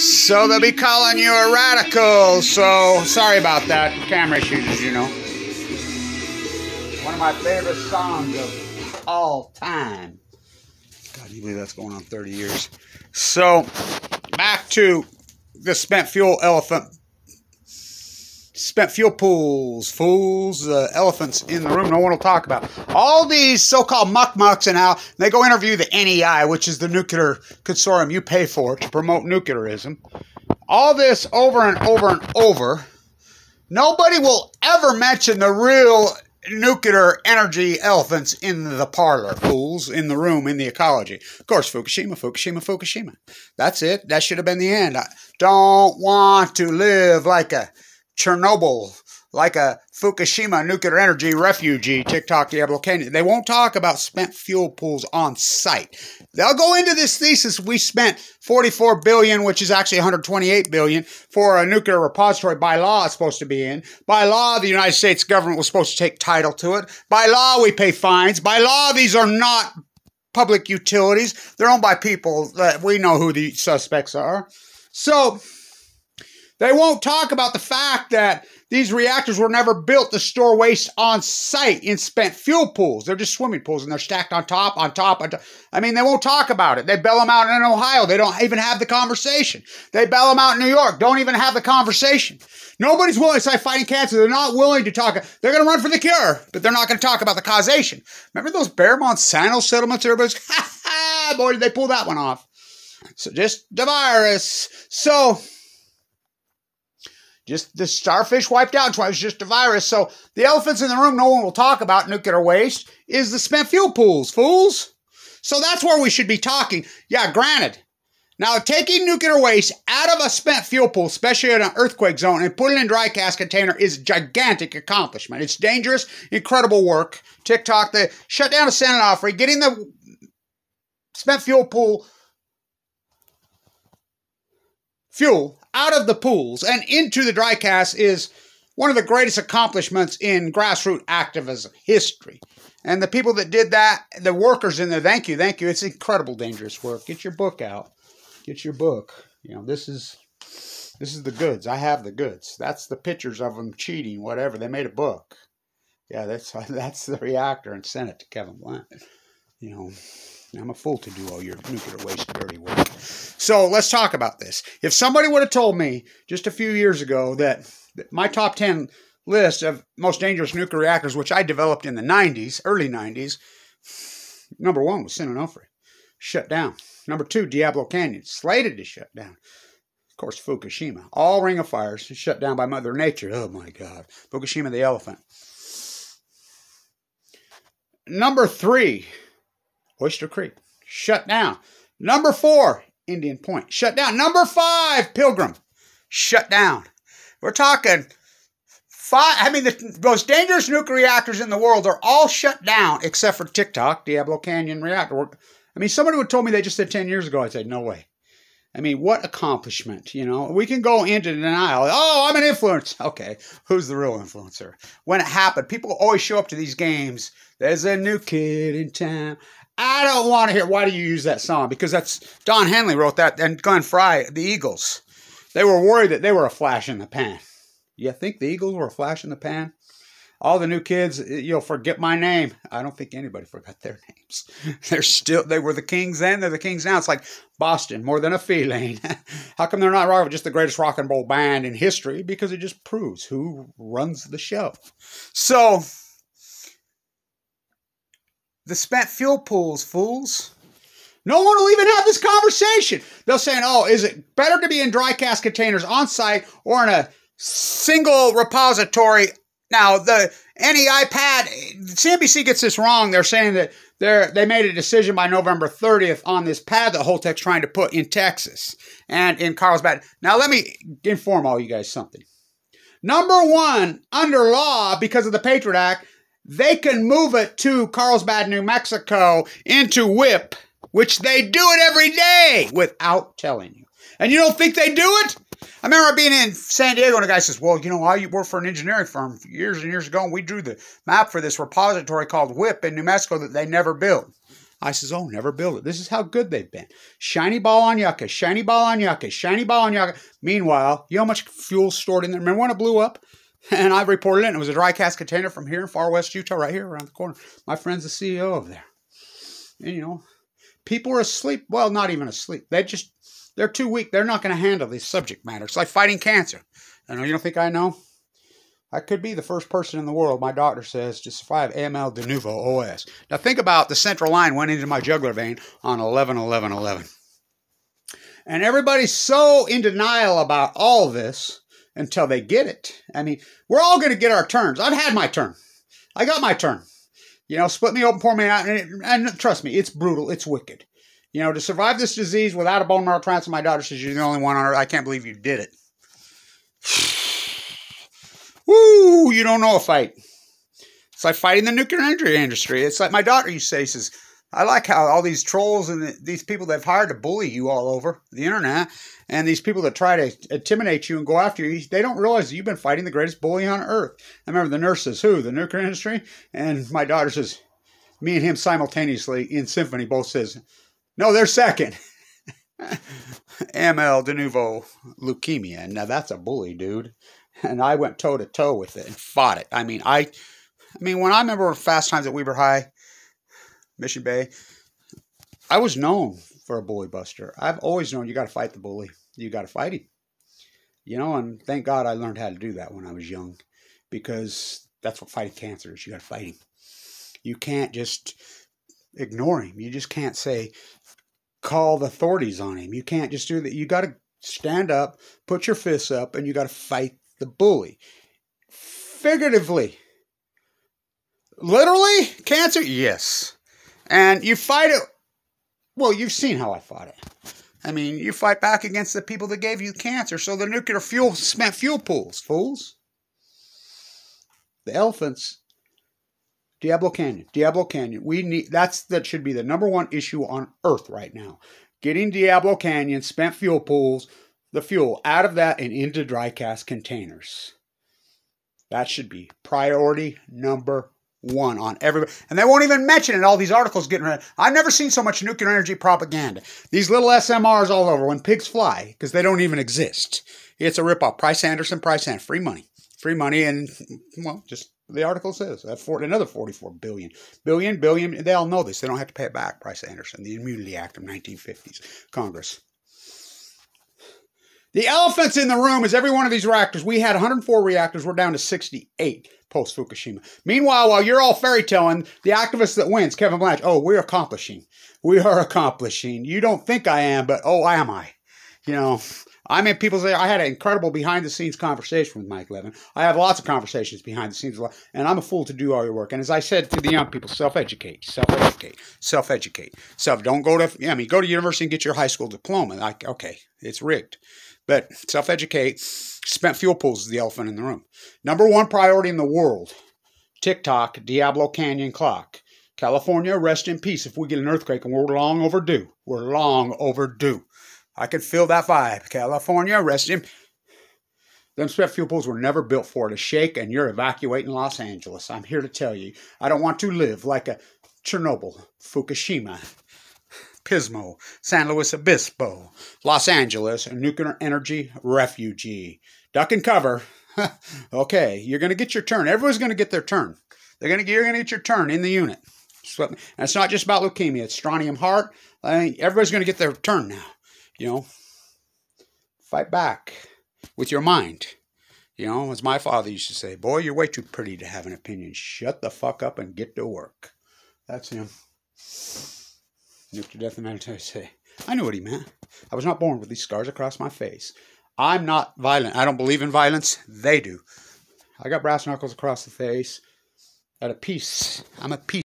So they'll be calling you a radical. So sorry about that. Camera issues, you know. One of my favorite songs of all time. God, can you believe that's going on 30 years? So back to the spent fuel elephant. Spent fuel pools, fools, elephants in the room no one will talk about. All these so-called muck-mucks and how they go interview the NEI, which is the nuclear consortium you pay for to promote nuclearism. All this over and over and over. Nobody will ever mention the real nuclear energy elephants in the parlor, fools, in the room, in the ecology. Of course, Fukushima, Fukushima, Fukushima. That's it. That should have been the end. I don't want to live like a Chernobyl, like a Fukushima nuclear energy refugee, TikTok, Diablo Canyon. They won't talk about spent fuel pools on site. They'll go into this thesis, we spent $44 billion, which is actually $128 billion, for a nuclear repository by law it's supposed to be in. By law, the United States government was supposed to take title to it. By law, we pay fines. By law, these are not public utilities. They're owned by people that we know who the suspects are. So they won't talk about the fact that these reactors were never built to store waste on site in spent fuel pools. They're just swimming pools, and they're stacked on top, on top, on top. I mean, they won't talk about it. They bail them out in Ohio. They don't even have the conversation. They bail them out in New York. Don't even have the conversation. Nobody's willing. It's like fighting cancer. They're not willing to talk. They're going to run for the cure, but they're not going to talk about the causation. Remember those Bayer Monsanto settlements? Everybody's, ha ha, boy, did they pull that one off. So just the virus. So just the starfish wiped out. It was just a virus. So the elephants in the room no one will talk about nuclear waste is the spent fuel pools, fools. So that's where we should be talking. Yeah, granted. Now, taking nuclear waste out of a spent fuel pool, especially in an earthquake zone, and putting it in a dry cask container is a gigantic accomplishment. It's dangerous, incredible work. TikTok, they shut down a Senate offering, getting the spent fuel pool fuel out of the pools and into the dry cask is one of the greatest accomplishments in grassroots activism history. And the people that did that, the workers in there, thank you, thank you. It's incredible, dangerous work. Get your book out. Get your book. You know, this is the goods. I have the goods. That's the pictures of them cheating, whatever. They made a book. Yeah, that's the reactor and sent it to Kevin Blunt. You know, I'm a fool to do all your nuclear waste dirty work. So let's talk about this. If somebody would have told me just a few years ago that my top 10 list of most dangerous nuclear reactors, which I developed in the 90s, early 90s, number 1 was San Onofre, shut down. Number 2, Diablo Canyon, slated to shut down. Of course, Fukushima, all ring of fires, shut down by Mother Nature. Oh my God. Fukushima the elephant. Number 3, Oyster Creek, shut down. Number 4, Indian Point, shut down. Number 5, Pilgrim, shut down. We're talking 5. I mean, the most dangerous nuclear reactors in the world are all shut down except for TikTok, Diablo Canyon reactor. I mean, somebody would have told me they just said 10 years ago. I'd say, no way. I mean, what accomplishment, you know? We can go into denial. Oh, I'm an influencer. Okay, who's the real influencer? When it happened, people always show up to these games. There's a new kid in town. I don't want to hear, why do you use that song? Because that's, Don Henley wrote that, and Glenn Fry, the Eagles. They were worried that they were a flash in the pan. You think the Eagles were a flash in the pan? All the new kids, you'll forget my name. I don't think anybody forgot their names. They were the Kings then, they're the Kings now. It's like Boston, more than a feeling. How come they're not just the greatest rock and roll band in history? Because it just proves who runs the show. So, the spent fuel pools, fools. No one will even have this conversation. They'll say, oh, is it better to be in dry cask containers on site or in a single repository? Now, the NEI pad, CNBC gets this wrong. They're saying that they made a decision by November 30th on this pad that Holtec's trying to put in Texas and in Carlsbad. Now, let me inform all you guys something. Number 1, under law, because of the Patriot Act, they can move it to Carlsbad, New Mexico, into WIP, which they do it every day without telling you. And you don't think they do it? I remember being in San Diego and a guy says, well, you know, I worked for an engineering firm years and years ago, and we drew the map for this repository called WIP in New Mexico that they never built. I says, oh, never build it. This is how good they've been. Shiny ball on yucca, shiny ball on yucca, shiny ball on yucca. Meanwhile, you know how much fuel stored in there? Remember when it blew up? And I reported it, and it was a dry cask container from here in far west Utah, right here around the corner. My friend's the CEO of there. And, you know, people are asleep. Well, not even asleep. They're too weak. They're not going to handle this subject matter. It's like fighting cancer. You know, you don't think I know? I could be the first person in the world, my doctor says, to survive AML de novo OS. Now think about the central line went into my jugular vein on 11/11/11. And everybody's so in denial about all this until they get it. I mean, we're all going to get our turns. I've had my turn. I got my turn. You know, split me open, pour me out, and trust me, it's brutal. It's wicked. You know, to survive this disease without a bone marrow transplant, my daughter says you're the only one on earth. I can't believe you did it. Woo, you don't know a fight. It's like fighting the nuclear energy industry. It's like my daughter used to say, says, I like how all these trolls and these people they've hired to bully you all over the internet, and these people that try to intimidate you and go after you, they don't realize that you've been fighting the greatest bully on earth. I remember the nurse says, who? The nuclear industry? And my daughter says, me and him simultaneously in symphony both says, no, they're second. ML de novo leukemia. Now that's a bully, dude. And I went toe to toe with it and fought it. I mean, when I remember Fast Times at Weber High, Mission Bay, I was known for a bully buster. I've always known you got to fight the bully. You got to fight him. You know, and thank God I learned how to do that when I was young, because that's what fighting cancer is. You got to fight him. You can't just ignore him. You just can't say, call the authorities on him. You can't just do that. You got to stand up, put your fists up, and you got to fight the bully. Figuratively. Literally? Cancer? Yes. And you fight it. Well, you've seen how I fought it. I mean, you fight back against the people that gave you cancer. So the nuclear fuel spent fuel pools, fools. The elephants. Diablo Canyon. Diablo Canyon. That should be the #1 issue on Earth right now. Getting Diablo Canyon spent fuel pools, the fuel out of that and into dry cask containers. That should be priority #1 on everybody. And they won't even mention it in all these articles getting ready. I've never seen so much nuclear energy propaganda. These little SMRs all over when pigs fly, because they don't even exist. It's a ripoff. Price Anderson, free money. Free money, and, well, just the article says another 44 billion. Billion. They all know this. They don't have to pay it back, Price Anderson. The Immunity Act of 1950s. Congress. The elephants in the room is every one of these reactors. We had 104 reactors. We're down to 68 post-Fukushima. Meanwhile, while you're all fairy-telling, the activist that wins, Kevin Blanch, oh, we're accomplishing. We are accomplishing. You don't think I am, but oh, am I? You know, I mean, people say I had an incredible behind-the-scenes conversation with Mike Levin. I have lots of conversations behind the scenes, and I'm a fool to do all your work. And as I said to the young people, self-educate. Don't go to, go to university and get your high school diploma. Like, okay, it's rigged. But self-educate. Spent fuel pools is the elephant in the room. #1 priority in the world. TikTok, Diablo Canyon clock. California, rest in peace if we get an earthquake, and we're long overdue. We're long overdue. I can feel that vibe. California, rest in... Them spent fuel pools were never built for to shake, and you're evacuating Los Angeles. I'm here to tell you. I don't want to live like a Chernobyl, Fukushima, Pismo, San Luis Obispo, Los Angeles, a nuclear energy refugee. Duck and cover. Okay, you're going to get your turn. Everyone's going to get their turn. You're going to get your turn in the unit. And it's not just about leukemia. It's strontium heart. Everybody's going to get their turn now. You know, fight back with your mind. You know, as my father used to say, boy, you're way too pretty to have an opinion. Shut the fuck up and get to work. That's him. Nuclear death and meditation. I knew what he meant. I was not born with these scars across my face. I'm not violent. I don't believe in violence. They do. I got brass knuckles across the face. At a peace. I'm at peace.